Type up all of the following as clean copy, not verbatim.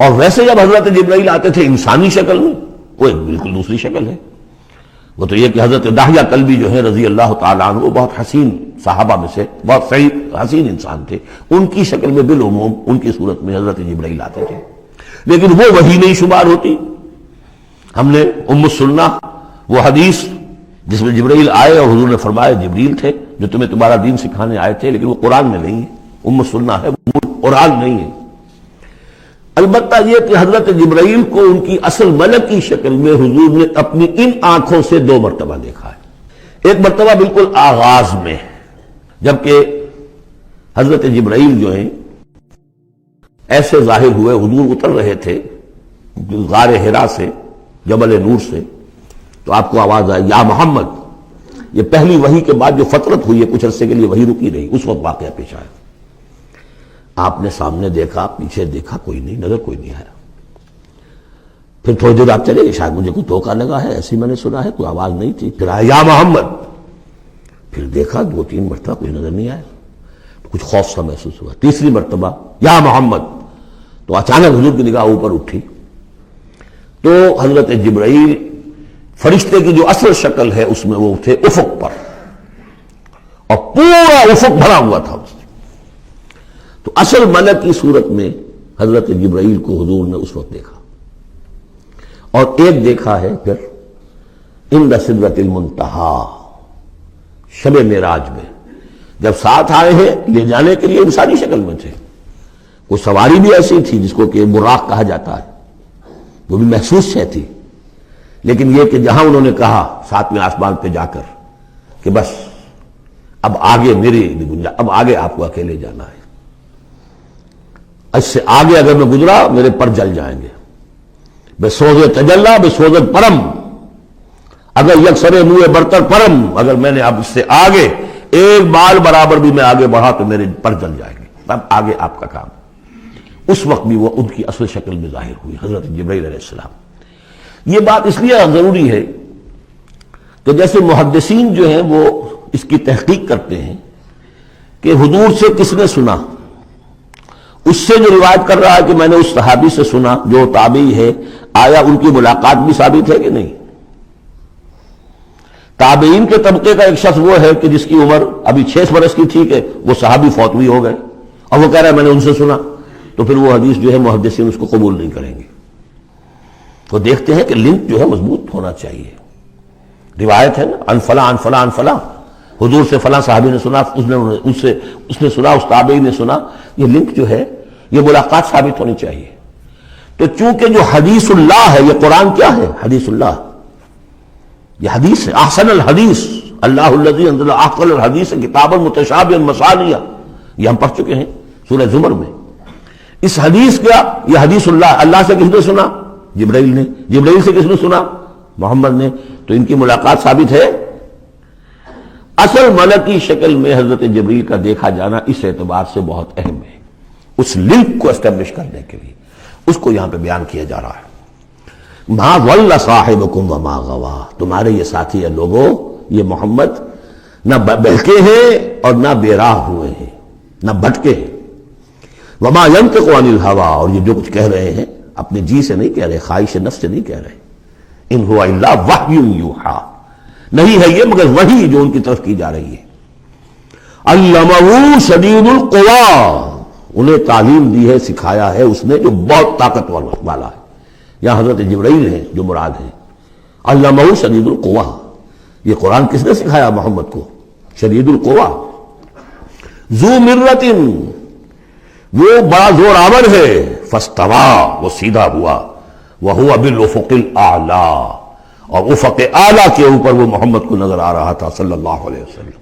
اور ویسے جب حضرت جبرائیل آتے تھے انسانی شکل میں، وہ ایک بالکل دوسری شکل ہے. وہ تو یہ کہ حضرت داہیہ کلبی جو ہے رضی اللہ تعالیٰ عنہ، وہ بہت حسین صحابہ میں سے بہت صحیح حسین انسان تھے، ان کی شکل میں بالعموم ان کی صورت میں حضرت جبرائیل آتے تھے، لیکن وہ وحی نہیں شمار ہوتی. ہم نے ام السنہ وہ حدیث جس میں جبرائیل آئے اور حضور نے فرمایا جبریل تھے جو تمہیں تمہارا دین سکھانے آئے تھے، لیکن وہ قرآن میں نہیں ہے، ام السنہ ہے، قرآن نہیں ہے. البتہ یہ کہ حضرت جبرائیل کو ان کی اصل ملکی شکل میں حضور نے اپنی ان آنکھوں سے 2 مرتبہ دیکھا ہے. ایک مرتبہ بالکل آغاز میں، جبکہ حضرت جبرائیل جو ہیں ایسے ظاہر ہوئے، حضور اتر رہے تھے غار حرا سے، جبل نور سے، تو آپ کو آواز آئی یا محمد. یہ پہلی وحی کے بعد جو فترت ہوئی ہے، کچھ عرصے کے لیے وحی رکی رہی، اس وقت واقعہ پیش آیا. آپ نے سامنے دیکھا، پیچھے دیکھا، کوئی نہیں، نظر کوئی نہیں آیا. پھر تھوڑی دیر آپ چلے گئے، شاید مجھے کوئی دھوکہ لگا ہے، ایسی میں نے سنا ہے، کوئی آواز نہیں تھی. پھر آیا یا محمد، پھر دیکھا 2-3 مرتبہ کوئی نظر نہیں آیا، کچھ خوف سا محسوس ہوا. تیسری مرتبہ یا محمد، تو اچانک حضور کی نگاہ اوپر اٹھی تو حضرت جبرائیل فرشتے کی جو اصل شکل ہے اس میں وہ تھے افق پر، اور پورا افق بھرا ہوا تھا. تو اصل ملک کی صورت میں حضرت جبرائیل کو حضور نے اس وقت دیکھا، اور ایک دیکھا ہے پھر عند سدرۃ المنتہا، شب معراج میں، جب ساتھ آئے ہیں لے جانے کے لیے انسانی شکل میں تھے. وہ سواری بھی ایسی تھی جس کو کہ براق کہا جاتا ہے، وہ بھی محسوس ہے تھی، لیکن یہ کہ جہاں انہوں نے کہا 7ویں آسمان پہ جا کر کہ بس اب آگے میری گنجائش، اب آگے آپ کو اکیلے جانا ہے، اس سے آگے اگر میں گزرا میرے پر جل جائیں گے. بے سوز تجلا بے سوز پرم، اگر یکسر منہ برتر پرم، اگر میں نے اب اس سے آگے ایک بال برابر بھی میں آگے بڑھا تو میرے پر جل جائیں گے، اب آگے آپ کا کام. اس وقت بھی وہ ان کی اصل شکل میں ظاہر ہوئی حضرت جبرائیل علیہ السلام. یہ بات اس لیے ضروری ہے کہ جیسے محدثین جو ہیں وہ اس کی تحقیق کرتے ہیں کہ حضور سے کس نے سنا، اس سے جو روایت کر رہا ہے کہ میں نے اس صحابی سے سنا جو تابعی ہے، آیا ان کی ملاقات بھی ثابت ہے کہ نہیں. تابعین کے طبقے کا ایک شخص وہ ہے کہ جس کی عمر ابھی 6 برس کی تھی کہ وہ صحابی فوت بھی ہو گئے، اور وہ کہہ رہا ہے میں نے ان سے سنا، تو پھر وہ حدیث جو ہے محدثین اس کو قبول نہیں کریں گے. تو دیکھتے ہیں کہ لنک جو ہے مضبوط ہونا چاہیے. روایت ہے نا ان فلاں ان فلاں ان فلاں، حضور سے فلاں صحابی نے سنا، اس نے سنا، اس تابعی نے سنا. یہ لنک جو ہے یہ ملاقات ثابت ہونی چاہیے. تو چونکہ جو حدیث اللہ ہے، یہ قرآن کیا ہے؟ حدیث اللہ، یہ حدیث ہے. احسن الحدیث اللہ الذی انزل احسن الحدیث کتابا متشابہا مثانیہ، یہ ہم پڑھ چکے ہیں سورہ زمر میں. اس حدیث کا یہ حدیث اللہ سے کس نے سنا؟ جبرائیل نے. جبرائیل سے کس نے سنا؟ محمد نے. تو ان کی ملاقات ثابت ہے. اصل ملکی شکل میں حضرت جبرائیل کا دیکھا جانا اس اعتبار سے بہت اہم ہے، اس لنک کو اسٹیبلش کرنے کے لیے اس کو یہاں پہ بیان کیا جا رہا ہے. ما ضل صاحبکم وما غوا، تمہارے یہ ساتھی ہے لوگوں، یہ محمد نہ بہکے ہیں اور نہ بے راہ ہوئے ہیں، نہ بھٹکے ہیں. وما ينطق عن الهوى، اور یہ جو کچھ کہہ رہے ہیں اپنے جی سے نہیں کہہ رہے، خواہش نفس سے نہیں کہہ رہے. ان هو الا وحی یوحی، نہیں ہے یہ مگر وحی جو ان کی طرف کی جا رہی ہے. علمہ شدید القوی، انہیں تعلیم دی ہے، سکھایا ہے اس نے جو بہت طاقت والا ہے. یہاں حضرت جبرائیل ہیں جو مراد ہیں. علمہ شدید القوی، یہ قرآن کس نے سکھایا محمد کو؟ شدید القوی. ذو مرۃ، وہ بڑا زور آور ہے. فاستوی، وہ سیدھا ہوا. وہو بالافق الاعلی، اور افق اعلیٰ کے اوپر وہ محمد کو نظر آ رہا تھا صلی اللہ علیہ وسلم.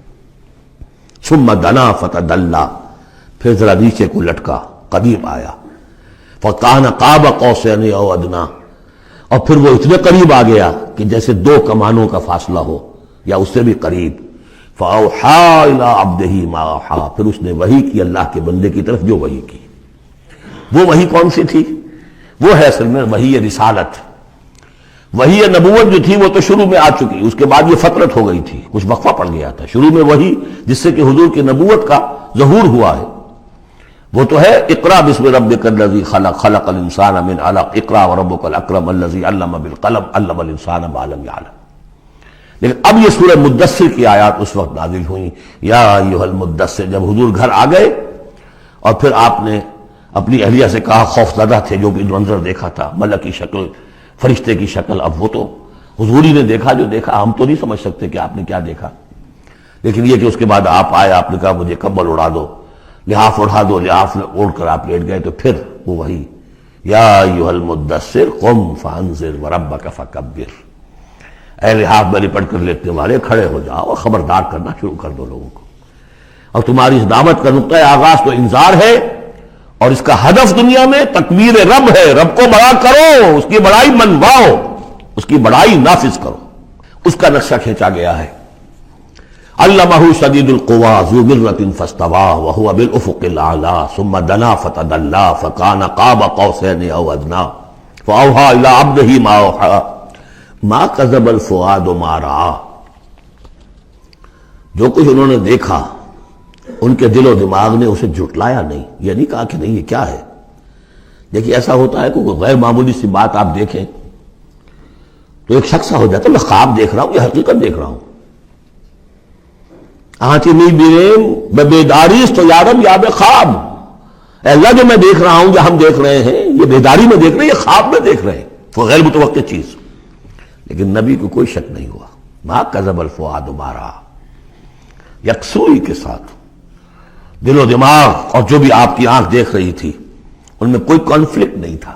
ثم دنا فتدلی، پھر ذرا نیچے کو لٹکا، قریب آیا. فکان قاب قوسین او ادنی، اور پھر وہ اتنے قریب آ گیا کہ جیسے 2 کمانوں کا فاصلہ ہو یا اس سے بھی قریب. فاوحی الی عبدہ ما اوحی، پھر اس نے وحی کی اللہ کے بندے کی طرف جو وحی کی. وہ وحی کون سی تھی؟ وہ ہے اصل میں وحی رسالت. وحی نبوت جو تھی وہ تو شروع میں آ چکی، اس کے بعد یہ فترت ہو گئی تھی، کچھ وقفہ پڑ گیا تھا. شروع میں وحی جس سے کہ حضور کی نبوت کا ظہور ہوا ہے، وہ تو ہے اقرا بسم ربک الذی خلق خلق الانسان من علق اقرا وربک الاکرم الذی علم بالقلم علم الانسان ما لم یعلم. لیکن اب یہ سورہ مدثر کی آیات اس وقت نازل ہوئیں. یا ایھا المدثر، جب حضور گھر آ گئے اور پھر آپ نے اپنی اہلیہ سے کہا، خوف زدہ تھے جو کہ منظر دیکھا تھا، ملک کی شکل، فرشتے کی شکل. اب وہ تو حضور ہی نے دیکھا جو دیکھا، ہم تو نہیں سمجھ سکتے کہ آپ نے کیا دیکھا. لیکن یہ کہ اس کے بعد آپ آئے، آپ نے کہا مجھے کمبل اڑا دو، لحاف اڑا دو، لحاف اوڑھ کر آپ لیٹ گئے. تو پھر وہ وہی یا ایھا المدثر قم فانذر وربک فکبر، اے لحاف میں لپٹ کر لیٹنے والے کھڑے ہو جاؤ اور خبردار کرنا شروع کر دو لوگوں کو. اور تمہاری اس دعوت کا نقطۂ آغاز تو انذار ہے، اور اس کا ہدف دنیا میں تکبیر رب ہے. رب کو بڑا کرو، اس کی بڑائی منواؤ، اس کی بڑائی نافذ کرو. اس کا نقشہ کھینچا گیا ہے. علمہ شدید القویٰ ذو مرۃ فاستویٰ وہو بالافق الاعلیٰ ثم دنا فتدلی فکان قاب قوسین او ادنیٰ فاوحیٰ الی عبدہ ما اوحیٰ ما کذب الفؤاد ما رأیٰ. جو کچھ انہوں نے دیکھا ان کے دل و دماغ نے اسے جھٹلایا نہیں. یہ نہیں کہا کہ نہیں یہ کیا ہے. دیکھیے ایسا ہوتا ہے کہ کوئی غیر معمولی سی بات آپ دیکھیں تو ایک شخص ہو جاتا ہے میں خواب دیکھ رہا ہوں یا حقیقت دیکھ رہا ہوں. آنچی نہیں بیریم میں بیداریست تو یارم یا بے خواب. اے اللہ جو میں دیکھ رہا ہوں یا ہم دیکھ رہے ہیں یہ بیداری میں دیکھ رہے ہیں، یہ خواب میں دیکھ رہے ہیں. وہ غیر متوقع چیز. لیکن نبی کو کوئی شک نہیں ہوا. ما کذب الفؤاد ما رأیٰ، یکسوئی کے ساتھ دل و دماغ اور جو بھی آپ کی آنکھ دیکھ رہی تھی ان میں کوئی کانفلکٹ نہیں تھا.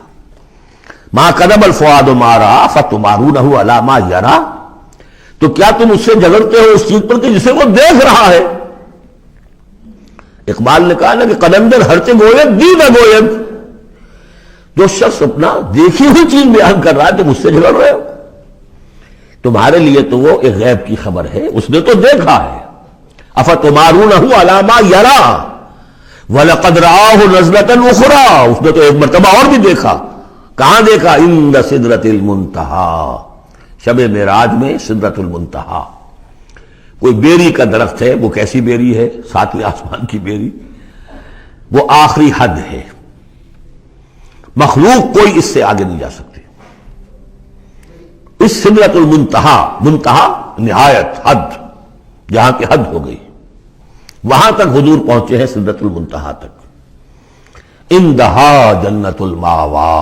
ما کذب الفؤاد ما رأیٰ فتمارونہ علی ما یریٰ، تو کیا تم اس سے جھگڑتے ہو اس چیز پر کہ جسے وہ دیکھ رہا ہے. اقبال نے کہا نا کہ قلندر ہرچے گوید دید گوید. جو شخص اپنا دیکھی ہوئی چیز بیان کر رہا ہے تم اس سے جھگڑ رہے ہو. تمہارے لیے تو وہ ایک غیب کی خبر ہے، اس نے تو دیکھا ہے. افتمارونہ علی ما یریٰ وَلَقَدْ رَآهُ نَزْلَةً أُخْرَىٰ، اس نے تو ایک مرتبہ اور بھی دیکھا. کہاں دیکھا؟ عند سدرۃ المنتہیٰ، شب معراج میں سدرۃ المنتہیٰ. کوئی بیری کا درخت ہے، وہ کیسی بیری ہے؟ ساتویں آسمان کی بیری. وہ آخری حد ہے، مخلوق کوئی اس سے آگے نہیں جا سکتی. اس سدرۃ المنتہیٰ، منتہا نہایت، حد، جہاں کی حد ہو گئی، وہاں تک حضور پہنچے ہیں سدرۃ المنتہا تک. اندہا جنت الماوا،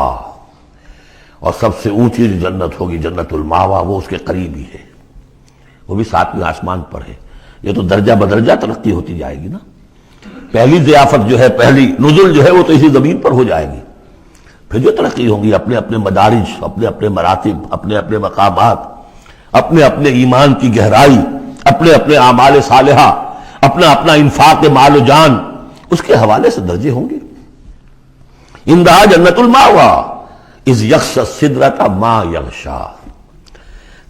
اور سب سے اونچی جو جنت ہوگی جنت الماوا وہ اس کے قریب ہی ہے، وہ بھی ساتویں آسمان پر ہے. یہ تو درجہ بدرجہ ترقی ہوتی جائے گی نا. پہلی ضیافت جو ہے، پہلی نزل جو ہے وہ تو اسی زمین پر ہو جائے گی. پھر جو ترقی ہوگی اپنے اپنے مدارج، اپنے اپنے مراتب، اپنے اپنے مقامات، اپنے اپنے ایمان کی گہرائی، اپنے اپنے اعمال صالحہ، اپنا اپنا انفاق مال و جان، اس کے حوالے سے درجے ہوں گے. اندہا جنت الماوا اذ یغشی السدرۃ ما یغشی،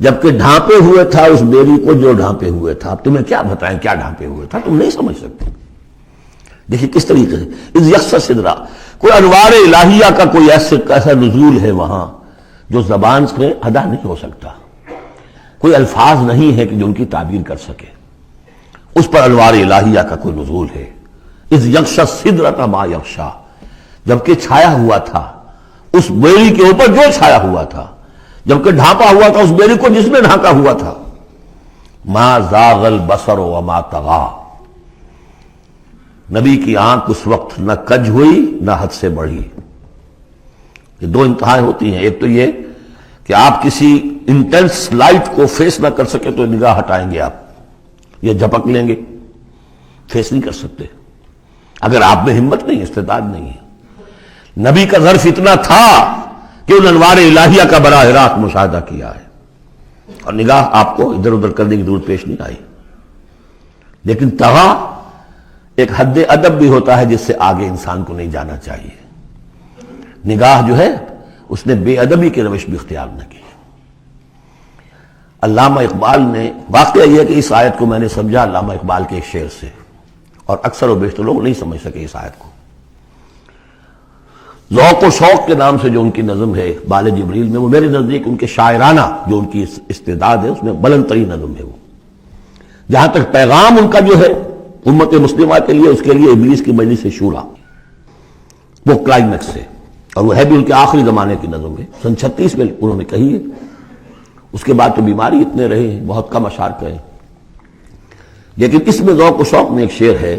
جبکہ ڈھانپے ہوئے تھا اس بیری کو جو ڈھانپے ہوئے تھا. اب تمہیں کیا بتائیں کیا ڈھانپے ہوئے تھا، تم نہیں سمجھ سکتے. دیکھیے کس طریقے سے اذ یغشی السدرۃ، کوئی انوار الہیہ کا کوئی ایسا نزول ہے وہاں جو زبان سے ادا نہیں ہو سکتا. کوئی الفاظ نہیں ہے کہ جو ان کی تعبیر کر سکے. اس پر انوار الہیہ کا کوئی نزول ہے. اذ یغشی السدرۃ ما یغشی، جبکہ چھایا ہوا تھا اس بیری کے اوپر جو چھایا ہوا تھا، جبکہ ڈھانپا ہوا تھا اس بیری کو جس نے ڈھانکا ہوا تھا. ما زاغ البصر وما طغیٰ، نبی کی آنکھ اس وقت نہ کج ہوئی نہ حد سے بڑھی. یہ دو انتہائیں ہوتی ہیں. ایک تو یہ کہ آپ کسی انٹینس لائٹ کو فیس نہ کر سکے تو نگاہ ہٹائیں گے آپ، یہ جھپک لیں گے، فیس نہیں کر سکتے اگر آپ میں ہمت نہیں، استعداد نہیں ہے. نبی کا ظرف اتنا تھا کہ ان انوار الہیہ کا براہ راست مشاہدہ کیا ہے، اور نگاہ آپ کو ادھر ادھر کرنے کی ضرورت پیش نہیں آئی. لیکن طغیٰ ایک حد ادب بھی ہوتا ہے جس سے آگے انسان کو نہیں جانا چاہیے. نگاہ جو ہے اس نے بے ادبی کی روش بھی اختیار نہ کی. علامہ اقبال نے، واقعہ یہ ہے کہ اس آیت کو میں نے سمجھا علامہ اقبال کے ایک شعر سے، اور اکثر و بیشتر لوگ نہیں سمجھ سکے اس آیت کو. ذوق و شوق کے نام سے جو ان کی نظم ہے بال جبریل میں، وہ میرے نزدیک ان کے شاعرانہ جو ان کی استعداد ہے اس میں بلند ترین نظم ہے. وہ جہاں تک پیغام ان کا جو ہے امت مسلمہ کے لیے، اس کے لیے ابلیس کی مجلس شورا، وہ کلائمیکس ہے، اور وہ ہے بھی ان کے آخری زمانے کی نظم ہے، سن 36 میں انہوں نے کہی ہے۔ اس کے بعد تو بیماری اتنے رہے ہیں، بہت کم اشعار کہے، لیکن اس میں ذوق و شوق میں ایک شعر ہے: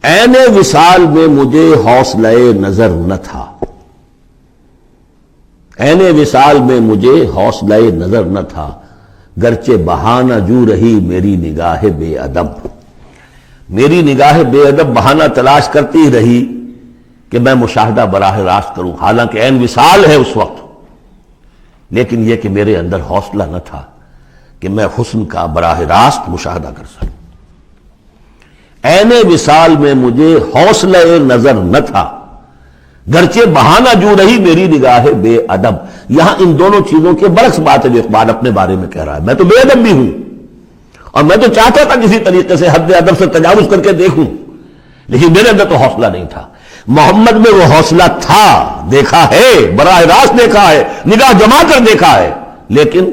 عین وصال میں مجھے حوصلہ نظر نہ تھا، عین وصال میں مجھے حوصلہ نظر نہ تھا، گرچہ بہانہ جو رہی میری نگاہ بے ادب، میری نگاہ بے ادب بہانہ تلاش کرتی رہی کہ میں مشاہدہ براہ راست کروں، حالانکہ عین وصال ہے اس وقت، لیکن یہ کہ میرے اندر حوصلہ نہ تھا کہ میں حسن کا براہ راست مشاہدہ کر سکوں۔ عین وصال میں مجھے حوصلہ نظر نہ تھا، گرچہ بہانہ جو رہی میری نگاہ بے ادب۔ یہاں ان دونوں چیزوں کے برعکس بات ہے جو اقبال اپنے بارے میں کہہ رہا ہے۔ میں تو بے ادب بھی ہوں، اور میں تو چاہتا تھا کسی طریقے سے حد ادب سے تجاوز کر کے دیکھوں، لیکن میرے اندر تو حوصلہ نہیں تھا۔ محمد میں وہ حوصلہ تھا، دیکھا ہے، براہ راست دیکھا ہے، نگاہ جما کر دیکھا ہے، لیکن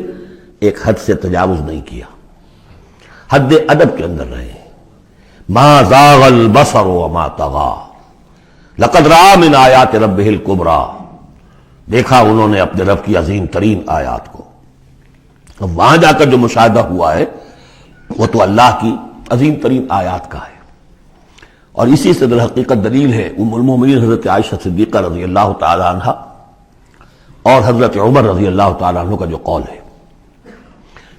ایک حد سے تجاوز نہیں کیا، حد ادب کے اندر رہے۔ ما زاغ البصر وما طغى لقد رأى من آیات ربہ الکبریٰ، دیکھا انہوں نے اپنے رب کی عظیم ترین آیات کو۔ اب وہاں جا کر جو مشاہدہ ہوا ہے وہ تو اللہ کی عظیم ترین آیات کا ہے، اور اسی سے در حقیقت دلیل ہے ام المومنین حضرت عائشہ صدیقہ رضی اللہ تعالی عنہ اور حضرت عمر رضی اللہ تعالی عنہ کا جو قول ہے۔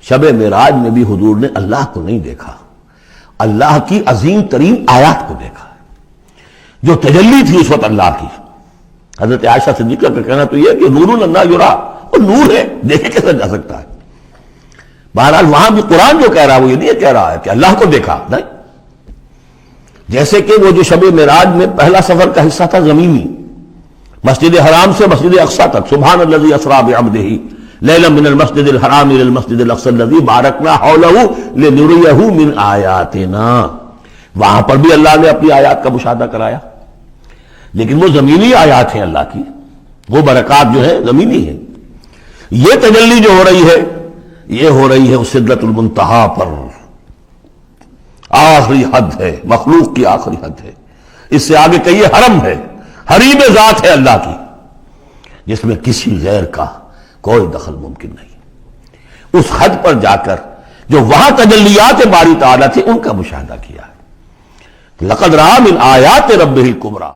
شب معراج میں بھی حضور نے اللہ کو نہیں دیکھا، اللہ کی عظیم ترین آیات کو دیکھا، جو تجلی تھی اس وقت اللہ کی۔ حضرت عائشہ صدیقہ کا کہنا تو یہ کہ نور لا یرا، وہ نور ہے، دیکھے کیسے جا سکتا ہے۔ بہرحال وہاں بھی قرآن جو کہہ رہا ہے وہ یہ نہیں کہہ رہا ہے کہ اللہ کو دیکھا، نہیں، جیسے کہ وہ جو شب معراج میں پہلا سفر کا حصہ تھا زمینی، مسجد حرام سے مسجد اقصی تک، سبحان الذی اسریٰ بعبدہ لیلا من المسجد الحرام الى المسجد الاقصی الذی بارکنا حولہ لنریہ من آیاتنا، وہاں پر بھی اللہ نے اپنی آیات کا مشاہدہ کرایا، لیکن وہ زمینی آیات ہیں اللہ کی، وہ برکات جو ہیں زمینی ہیں۔ یہ تجلی جو ہو رہی ہے یہ ہو رہی ہے سدرۃ المنتہا پر، آخری حد ہے، مخلوق کی آخری حد ہے، اس سے آگے کہیے حرم ہے، حریم ذات ہے اللہ کی، جس میں کسی غیر کا کوئی دخل ممکن نہیں۔ اس حد پر جا کر جو وہاں تجلیات باری تعالیٰ تھے ان کا مشاہدہ کیا ہے۔ لقد رأى من آیات ربہ الکبریٰ۔